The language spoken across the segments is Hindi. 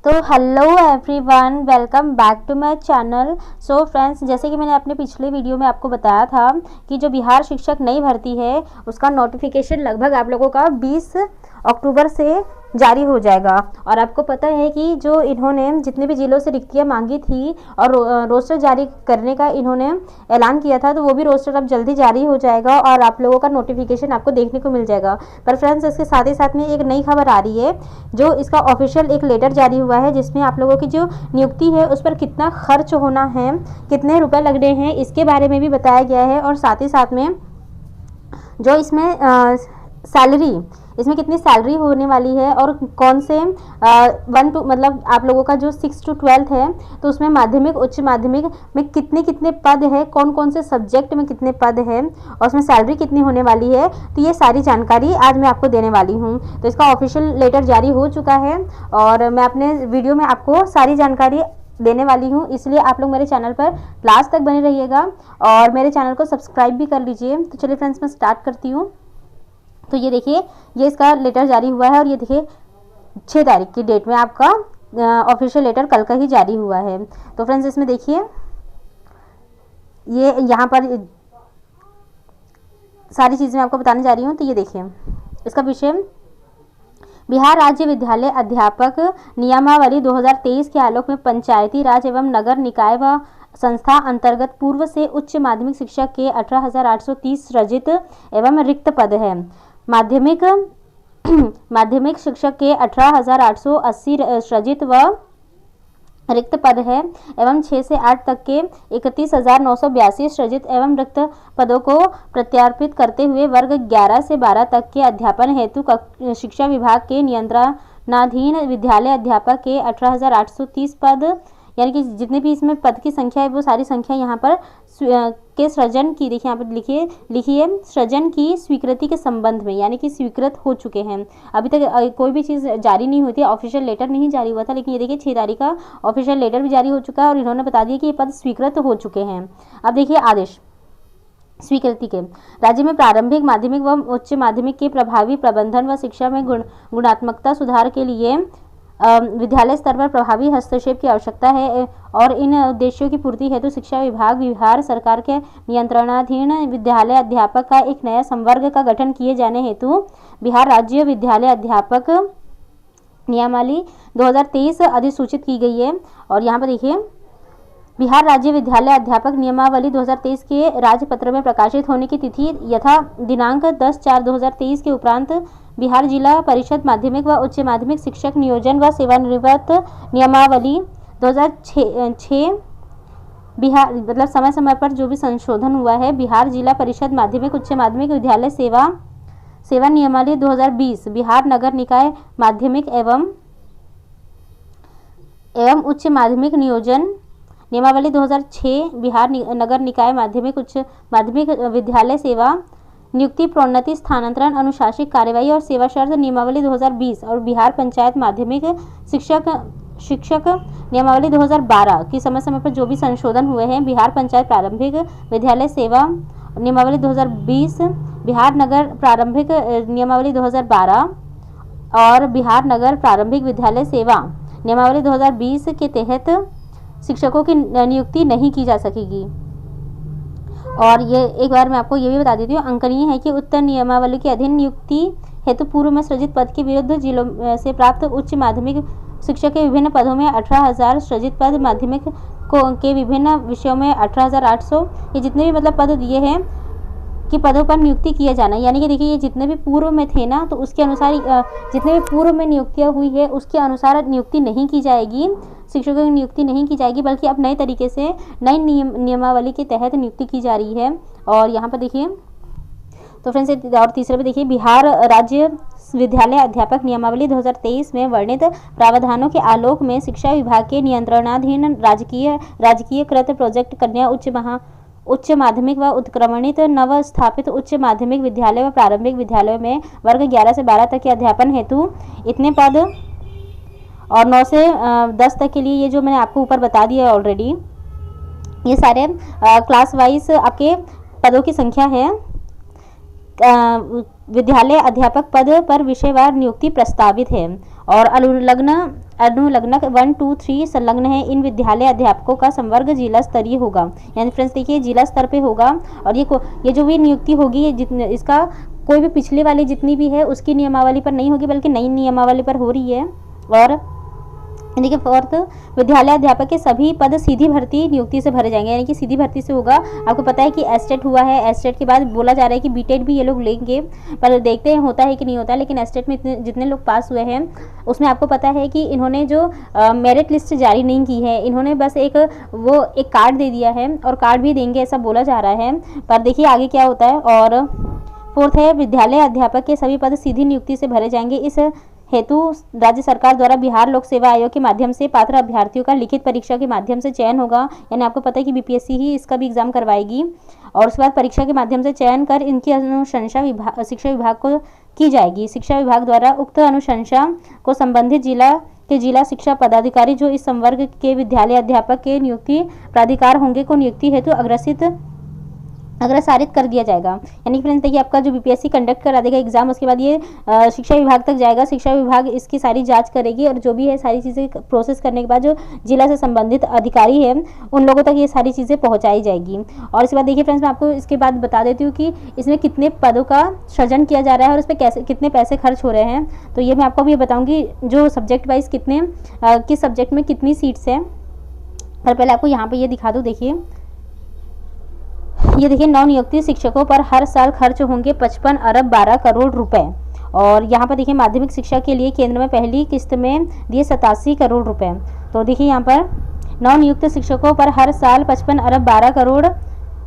तो hello everyone, welcome back to my channel. So friends, जैसे कि मैंने अपने पिछले वीडियो में आपको बताया था कि जो बिहार शिक्षक नई भर्ती है उसका नोटिफिकेशन लगभग आप लोगों का 20 अक्टूबर से जारी हो जाएगा। और आपको पता है कि जो इन्होंने जितने भी जिलों से रिक्तियाँ मांगी थी और रोस्टर जारी करने का इन्होंने ऐलान किया था, तो वो भी रोस्टर अब जल्दी जारी हो जाएगा और आप लोगों का नोटिफिकेशन आपको देखने को मिल जाएगा। पर फ्रेंड्स, इसके साथ ही साथ में एक नई खबर आ रही है, जो इसका ऑफिशियल एक लेटर जारी हुआ है जिसमें आप लोगों की जो नियुक्ति है उस पर कितना खर्च होना है, कितने रुपए लगने हैं, इसके बारे में भी बताया गया है। और साथ ही साथ में जो इसमें सैलरी, इसमें कितनी सैलरी होने वाली है और कौन से 1 to मतलब आप लोगों का जो 6 to 12 है, तो उसमें माध्यमिक उच्च माध्यमिक में कितने कितने पद है, कौन कौन से सब्जेक्ट में कितने पद है और उसमें सैलरी कितनी होने वाली है, तो ये सारी जानकारी आज मैं आपको देने वाली हूँ। तो इसका ऑफिशियल लेटर जारी हो चुका है और मैं अपने वीडियो में आपको सारी जानकारी देने वाली हूँ, इसलिए आप लोग मेरे चैनल पर लास्ट तक बने रहिएगा और मेरे चैनल को सब्सक्राइब भी कर लीजिए। तो चलिए फ्रेंड्स, मैं स्टार्ट करती हूँ। तो ये देखिए, ये इसका लेटर जारी हुआ है और ये देखिए 6 तारीख की डेट में आपका ऑफिशियल लेटर कल का ही जारी हुआ है। तो फ्रेंड्स, इसमें देखिए ये यहाँ पर सारी चीज़ें मैं आपको बताने जा रही हूँ। तो ये देखिए, इसका विषय बिहार राज्य विद्यालय अध्यापक नियमावली 2023 के आलोक में पंचायती राज एवं नगर निकाय व संस्था अंतर्गत पूर्व से उच्च माध्यमिक शिक्षक के 18,830 सृजित एवं रिक्त पद है। माध्यमिक शिक्षक के 18,880 सृजित व रिक्त पद है एवं 6 से 8 तक के 31,982 सृजित एवं रिक्त पदों को प्रत्यार्पित करते हुए वर्ग 11 से 12 तक के अध्यापन हेतु शिक्षा विभाग के नियंत्रणाधीन विद्यालय अध्यापक के 18,830 पद, यानी कि जितने भी इसमें पद की संख्या है वो सारी संख्या यहाँ पर के सृजन की, देखिए यहाँ पर लिखिए सृजन की स्वीकृति के संबंध में, यानी कि स्वीकृत हो चुके हैं। अभी तक कोई भी चीज़ जारी नहीं हुई थी, ऑफिशियल लेटर नहीं जारी हुआ था, लेकिन ये देखिए 6 तारीख का ऑफिशियल लेटर भी जारी हो चुका है और इन्होंने बता दिया कि ये पद स्वीकृत हो चुके हैं। अब देखिए आदेश स्वीकृति के, राज्य में प्रारंभिक माध्यमिक व उच्च माध्यमिक के प्रभावी प्रबंधन व शिक्षा में गुणात्मकता सुधार के लिए विद्यालय स्तर पर प्रभावी हस्तक्षेप की आवश्यकता है और इन उद्देश्यों की पूर्ति हेतु शिक्षा विभाग बिहार सरकार के नियंत्रणाधीन विद्यालय अध्यापक का एक नया संवर्ग का गठन किए जाने हेतु बिहार राज्य विद्यालय अध्यापक नियमावली 2023 अधिसूचित की गई है। और यहाँ पर देखिए, बिहार राज्य विद्यालय अध्यापक नियमावली 2023 के राजपत्र में प्रकाशित होने की तिथि यथा दिनांक 10/4/2023 के उपरांत बिहार जिला परिषद माध्यमिक व उच्च माध्यमिक शिक्षक नियोजन व सेवानिवृत्त नियमावली 2006 बिहार मतलब समय समय पर जो भी संशोधन हुआ है, बिहार जिला परिषद माध्यमिक उच्च माध्यमिक विद्यालय सेवा नियमावली 2020 बिहार नगर निकाय माध्यमिक एवं उच्च माध्यमिक नियोजन नियमावली 2006 बिहार नगर निकाय माध्यमिक उच्च माध्यमिक विद्यालय सेवा नियुक्ति प्रोन्नति स्थानांतरण अनुशासिक कार्यवाही और सेवा शर्त नियमावली 2020 और बिहार पंचायत माध्यमिक शिक्षक नियमावली 2012 की समय समय पर जो भी संशोधन हुए हैं, बिहार पंचायत प्रारंभिक विद्यालय सेवा नियमावली 2020 बिहार नगर प्रारंभिक नियमावली 2012 और बिहार नगर प्रारंभिक विद्यालय सेवा नियमावली 2020 के तहत शिक्षकों की नियुक्ति नहीं की जा सकेगी। और ये एक बार मैं आपको ये भी बता देती हूँ, अंकनीय है कि उक्त नियमावली के अधीन नियुक्ति हेतु पूर्व में सृजित पद के विरुद्ध जिलों से प्राप्त उच्च माध्यमिक शिक्षक के विभिन्न पदों में 18,000 सृजित पद, माध्यमिक के विभिन्न विषयों में 18,800, ये जितने भी मतलब पद दिए हैं कि पदों पर नियुक्ति किया जाना। यानी कि देखिए, ये जितने भी पूर्व में थे ना, तो उसके अनुसार जितने भी पूर्व में नियुक्तियाँ हुई है उसके अनुसार नियुक्ति नहीं की जाएगी, शिक्षकों की नियुक्ति नहीं की जाएगी, बल्कि अब नए तरीके से नई नियमावली के तहत नियुक्ति की जा रही है। और यहाँ पर देखिए, तो फ्रेंड्स, और तीसरे पे देखिए, बिहार राज्य विद्यालय अध्यापक नियमावली 2023 में वर्णित प्रावधानों के आलोक में शिक्षा विभाग के नियंत्रणाधीन राजकीयकृत प्रोजेक्ट कन्या उच्च माध्यमिक व उत्क्रमणित नव स्थापित उच्च माध्यमिक विद्यालय व प्रारंभिक विद्यालयों में वर्ग 11 से 12 तक के अध्यापन हेतु इतने पद और 9 से 10 तक के लिए ये जो मैंने आपको ऊपर बता दिया है ऑलरेडी, ये सारे क्लास वाइज आपके पदों की संख्या है। विद्यालय अध्यापक पद पर विषयवार नियुक्ति प्रस्तावित है और अनुलग्न 1, 2, 3 संलग्न है, इन विद्यालय अध्यापकों का संवर्ग जिला स्तरीय होगा। यानी फ्रेंड्स देखिए जिला स्तर पे होगा और ये जो भी नियुक्ति होगी जितने इसका कोई भी पिछले वाली जितनी भी है उसकी नियमावली पर नहीं होगी, बल्कि नई नियमावली पर हो रही है। और देखिए फोर्थ, विद्यालय अध्यापक के सभी पद सीधी भर्ती नियुक्ति से भरे जाएंगे, यानी कि सीधी भर्ती से होगा। आपको पता है कि एस्टेट हुआ है, एस्टेट के बाद बोला जा रहा है कि बीटेड भी ये लोग लेंगे, पर देखते हैं होता है कि नहीं होता है। लेकिन एस्टेट में जितने लोग पास हुए हैं उसमें आपको पता है कि इन्होंने जो मेरिट लिस्ट जारी नहीं की है, इन्होंने बस एक कार्ड दे दिया है और कार्ड भी देंगे ऐसा बोला जा रहा है, पर देखिए आगे क्या होता है। और फोर्थ है, विद्यालय अध्यापक के सभी पद सीधी नियुक्ति से भरे जाएंगे। इस हेतु राज्य सरकार द्वारा बिहार लोक सेवा आयोग के माध्यम से पात्र अभ्यर्थियों का लिखित परीक्षा के माध्यम से चयन होगा। यानी आपको पता है कि बीपीएससी ही इसका भी एग्जाम करवाएगी और उसके बाद परीक्षा के माध्यम से चयन कर इनकी अनुशंसा शिक्षा विभाग को की जाएगी। शिक्षा विभाग द्वारा उक्त अनुशंसा को संबंधित जिला शिक्षा पदाधिकारी जो इस संवर्ग के विद्यालय अध्यापक के नियुक्ति प्राधिकार होंगे को नियुक्ति हेतु अग्रसारित कर दिया जाएगा। यानी फ्रेंड्स देखिए आपका जो बीपीएससी कंडक्ट करा देगा एग्जाम, उसके बाद ये शिक्षा विभाग तक जाएगा, शिक्षा विभाग इसकी सारी जांच करेगी और जो भी है सारी चीज़ें प्रोसेस करने के बाद जो जिला से संबंधित अधिकारी है उन लोगों तक ये सारी चीज़ें पहुंचाई जाएगी। और इसके बाद देखिए फ्रेंड्स मैं आपको इसके बाद बता देती हूँ कि इसमें कितने पदों का सृजन किया जा रहा है और इस पर कितने पैसे खर्च हो रहे हैं। तो ये मैं आपको भी बताऊँगी जो सब्जेक्ट वाइज किस सब्जेक्ट में कितनी सीट्स हैं। पर पहले आपको यहाँ पर ये दिखा दूँ। देखिए ये देखिए नवनियुक्त शिक्षकों पर हर साल खर्च होंगे 55 अरब 12 करोड़ रुपए। और यहाँ पर देखिए माध्यमिक शिक्षा के लिए केंद्र में पहली किस्त में दिए 87 करोड़ रुपए। तो देखिए यहाँ पर नवनियुक्त शिक्षकों पर हर साल 55 अरब 12 करोड़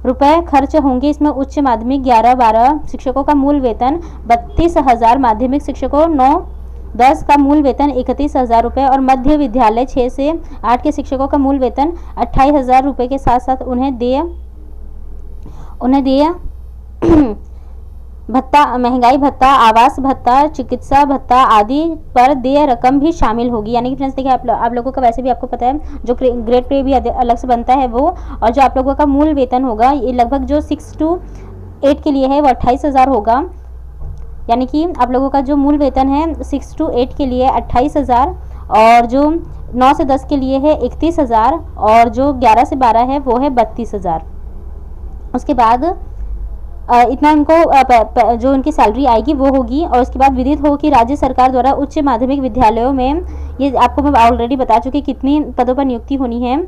रुपए खर्च होंगे। इसमें उच्च माध्यमिक 11-12 शिक्षकों का मूल वेतन 32,000, माध्यमिक शिक्षकों 9-10 का मूल वेतन 31,000 रुपये और मध्य विद्यालय 6 से 8 के शिक्षकों का मूल वेतन 28,000 रुपये के साथ साथ उन्हें देय भत्ता, महंगाई भत्ता, आवास भत्ता, चिकित्सा भत्ता आदि पर देय रकम भी शामिल होगी। यानी कि फ्रेंड्स देखिए आप लोगों का वैसे भी आपको पता है जो ग्रेड पे भी अलग से बनता है वो, और जो आप लोगों का मूल वेतन होगा ये लगभग जो 6 to 8 के लिए है वो 28,000 होगा। यानी कि आप लोगों का जो मूल वेतन है 6 to 8 के लिए 28,000 और जो 9 से 10 के लिए है 31,000 और जो 11 से 12 है वो है 32,000। उसके बाद इतना इनको जो उनकी सैलरी आएगी वो होगी। और उसके बाद विदित हो कि राज्य सरकार द्वारा उच्च माध्यमिक विद्यालयों में, ये आपको मैं ऑलरेडी बता चुकी कितनी पदों पर नियुक्ति होनी है।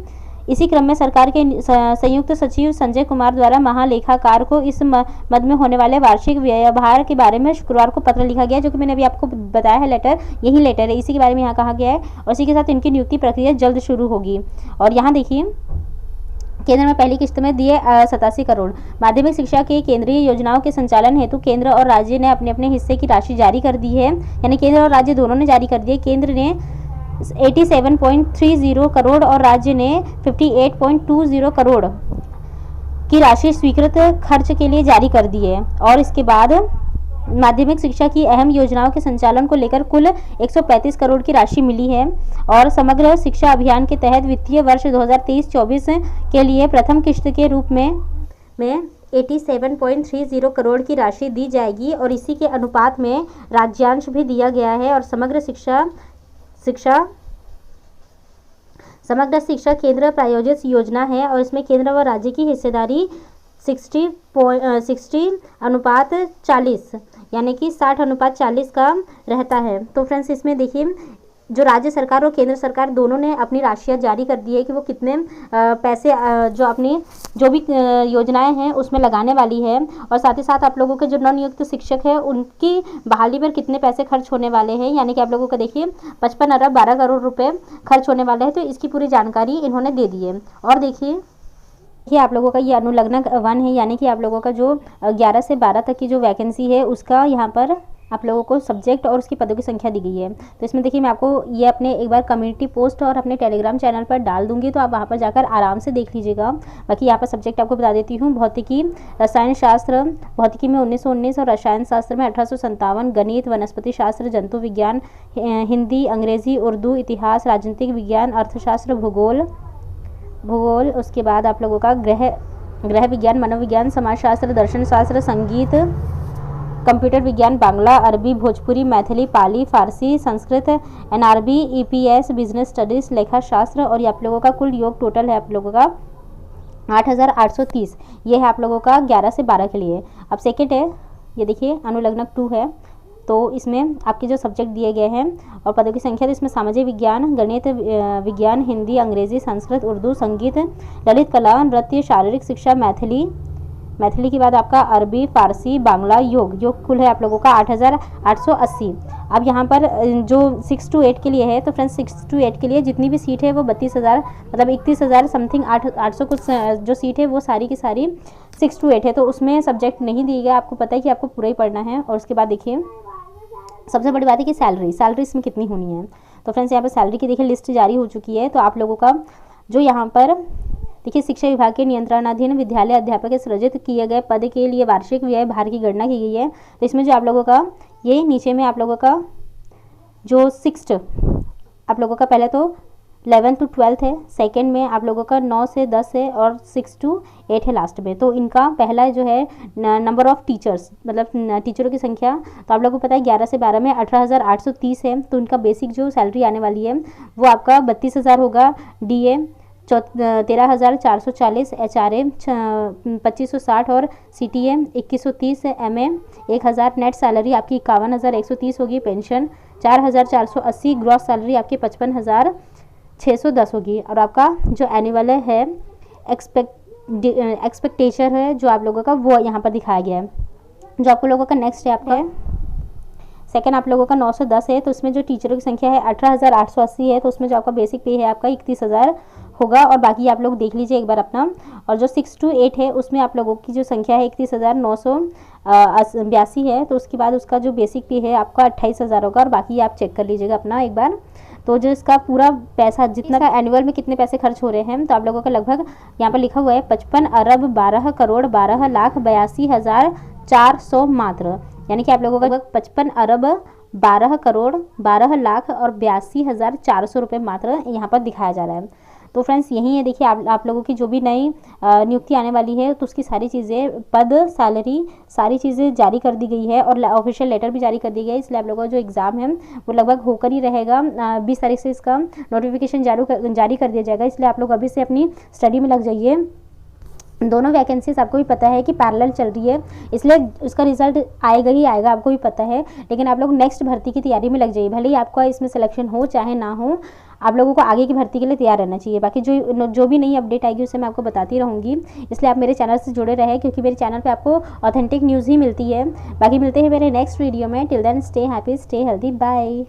इसी क्रम में सरकार के संयुक्त सचिव संजय कुमार द्वारा महालेखाकार को इस मद में होने वाले वार्षिक व्यवहार के बारे में शुक्रवार को पत्र लिखा गया, जो कि मैंने अभी आपको बताया है लेटर, यही लेटर है, इसी के बारे में यहाँ कहा गया है। और इसी के साथ इनकी नियुक्ति प्रक्रिया जल्द शुरू होगी। और यहाँ देखिए केंद्र में पहली किस्त में दिए 87 करोड़। माध्यमिक शिक्षा के केंद्रीय योजनाओं के संचालन हेतु केंद्र और राज्य ने अपने अपने हिस्से की राशि जारी कर दी है। यानी केंद्र और राज्य दोनों ने जारी कर दी है। केंद्र ने 87.30 करोड़ और राज्य ने 58.20 करोड़ की राशि स्वीकृत खर्च के लिए जारी कर दी है। और इसके बाद माध्यमिक शिक्षा की अहम योजनाओं के संचालन को लेकर कुल 135 करोड़ की राशि मिली है। और समग्र शिक्षा अभियान के तहत वित्तीय वर्ष 2023-24 के लिए प्रथम किस्त के रूप में 87.30 करोड़ की राशि दी जाएगी और इसी के अनुपात में राज्यांश भी दिया गया है। और समग्र शिक्षा केंद्र प्रायोजित योजना है और इसमें केंद्र व राज्य की हिस्सेदारी 60:40 यानी कि 60:40 का रहता है। तो फ्रेंड्स इसमें देखिए जो राज्य सरकार और केंद्र सरकार दोनों ने अपनी राशियाँ जारी कर दी है कि वो कितने पैसे जो भी योजनाएं हैं उसमें लगाने वाली है। और साथ ही साथ आप लोगों के जो नवनियुक्त शिक्षक है उनकी बहाली पर कितने पैसे खर्च होने वाले हैं, यानी कि आप लोगों का देखिए 55 अरब 12 करोड़ रुपए खर्च होने वाले हैं। तो इसकी पूरी जानकारी इन्होंने दे दी है। और देखिए आप लोगों का ये अनुलग्न 1 है, यानी कि आप लोगों का जो 11 से 12 तक की जो वैकेंसी है उसका यहाँ पर आप लोगों को सब्जेक्ट और उसकी पदों की संख्या दी गई है। तो इसमें देखिए मैं आपको ये अपने एक बार कम्युनिटी पोस्ट और अपने टेलीग्राम चैनल पर डाल दूंगी, तो आप वहाँ पर जाकर आराम से देख लीजिएगा। बाकी यहाँ पर सब्जेक्ट आपको बता देती हूँ। भौतिकी, रसायन शास्त्र, भौतिकी में 1919 और रसायन शास्त्र में 1857, गणित, वनस्पति शास्त्र, जंतु विज्ञान, हिंदी, अंग्रेजी, उर्दू, इतिहास, राजनीतिक विज्ञान, अर्थशास्त्र, भूगोल। उसके बाद आप लोगों का गृह विज्ञान, मनोविज्ञान, समाजशास्त्र, दर्शन शास्त्र, संगीत, कंप्यूटर विज्ञान बांग्ला, अरबी, भोजपुरी, मैथिली, पाली, फारसी, Sanskrit, NRB, EPS, business studies, लेखा शास्त्र। और ये आप लोगों का कुल योग टोटल है आप लोगों का 8,830। ये है आप लोगों का 11 से 12 के लिए। अब सेकेंड है, ये देखिए अनुलग्नक 2 है, तो इसमें आपके जो सब्जेक्ट दिए गए हैं और पदों की संख्या, तो इसमें सामाजिक विज्ञान, गणित विज्ञान, हिंदी, अंग्रेजी, संस्कृत, उर्दू, संगीत, ललित कला, नृत्य, शारीरिक शिक्षा, मैथिली के बाद आपका अरबी, फारसी, बांग्ला, योग कुल है आप लोगों का 8,880। अब यहाँ पर जो 6 to 8 के लिए है, तो फ्रेंड्स 6 to 8 के लिए जितनी भी सीट है वो 32,000 मतलब 31,000 समथिंग 800 कुछ जो सीट है वो सारी की सारी 6 to 8 है। तो उसमें सब्जेक्ट नहीं दिए गए, आपको पता है कि आपको पूरा ही पढ़ना है। और उसके बाद देखिए सबसे बड़ी बात है कि सैलरी इसमें कितनी होनी है। तो फ्रेंड्स यहाँ पर सैलरी की देखिए लिस्ट जारी हो चुकी है। तो आप लोगों का जो यहाँ पर देखिए शिक्षा विभाग के नियंत्रणाधीन विद्यालय अध्यापक के सृजित किए गए पद के लिए वार्षिक व्यय भार की गणना की गई है। तो इसमें जो आप लोगों का ये नीचे में आप लोगों का जो 6th आप लोगों का पहले तो 11th to 12th है, सेकंड में आप लोगों का 9 से 10 है और 6 to 8 है लास्ट में। तो इनका पहला जो है नंबर ऑफ टीचर्स मतलब टीचरों की संख्या, तो आप लोगों को पता है 11 से 12 में 18,830 है। तो इनका बेसिक जो सैलरी आने वाली है वो आपका 32,000 होगा, DA 13,440, HRA 2,560 और CTA 2,130, MA 1,000। नेट सैलरी आपकी 51,130 होगी। पेंशन 4,480, ग्रॉस सैलरी आपकी 55,610 होगी। और आपका जो एनुअल है एक्सपेक्टेशन है जो आप लोगों का वो यहाँ पर दिखाया गया है। जो आपको लोगों का नेक्स्ट है आपका सेकंड आप लोगों का 910 है। तो उसमें जो टीचरों की संख्या है 18,880 है। तो उसमें जो आपका बेसिक पे है आपका 31,000 होगा। और बाकी आप लोग देख लीजिए एक बार अपना। और जो 6 to 8 है उसमें आप लोगों की जो संख्या है 31,982 है। तो उसके बाद उसका जो बेसिक पे है आपका 28,000 होगा। और बाकी आप चेक कर लीजिएगा अपना एक बार। तो जो इसका पूरा पैसा जितना का एनुअल में कितने पैसे खर्च हो रहे हैं, तो आप लोगों का लगभग यहाँ पर लिखा हुआ है 55 अरब 12 करोड़ 12 लाख 82,400 मात्र। यानी कि आप लोगों का 55 अरब 12 करोड़ 12 लाख और 82,400 रुपये मात्र यहाँ पर दिखाया जा रहा है। तो फ्रेंड्स यही है, देखिए आप लोगों की जो भी नई नियुक्ति आने वाली है तो उसकी सारी चीज़ें पद सैलरी सारी चीज़ें जारी कर दी गई है और ऑफिशियल लेटर भी जारी कर दी गई है। इसलिए आप लोगों का जो एग्ज़ाम है वो लगभग होकर ही रहेगा। 20 तारीख से इसका नोटिफिकेशन जारी कर दिया जाएगा। इसलिए आप लोग अभी से अपनी स्टडी में लग जाइए। दोनों वैकेंसीज आपको भी पता है कि पैरेलल चल रही है, इसलिए उसका रिजल्ट आएगा ही आएगा, आपको भी पता है। लेकिन आप लोग नेक्स्ट भर्ती की तैयारी में लग जाइए। भले ही आपका इसमें सिलेक्शन हो चाहे ना हो, आप लोगों को आगे की भर्ती के लिए तैयार रहना चाहिए। बाकी जो भी नई अपडेट आएगी उसे मैं आपको बताती रहूँगी। इसलिए आप मेरे चैनल से जुड़े रहें, क्योंकि मेरे चैनल पर आपको ऑथेंटिक न्यूज़ ही मिलती है। बाकी मिलते हैं मेरे नेक्स्ट वीडियो में। Till then stay happy, stay healthy, bye.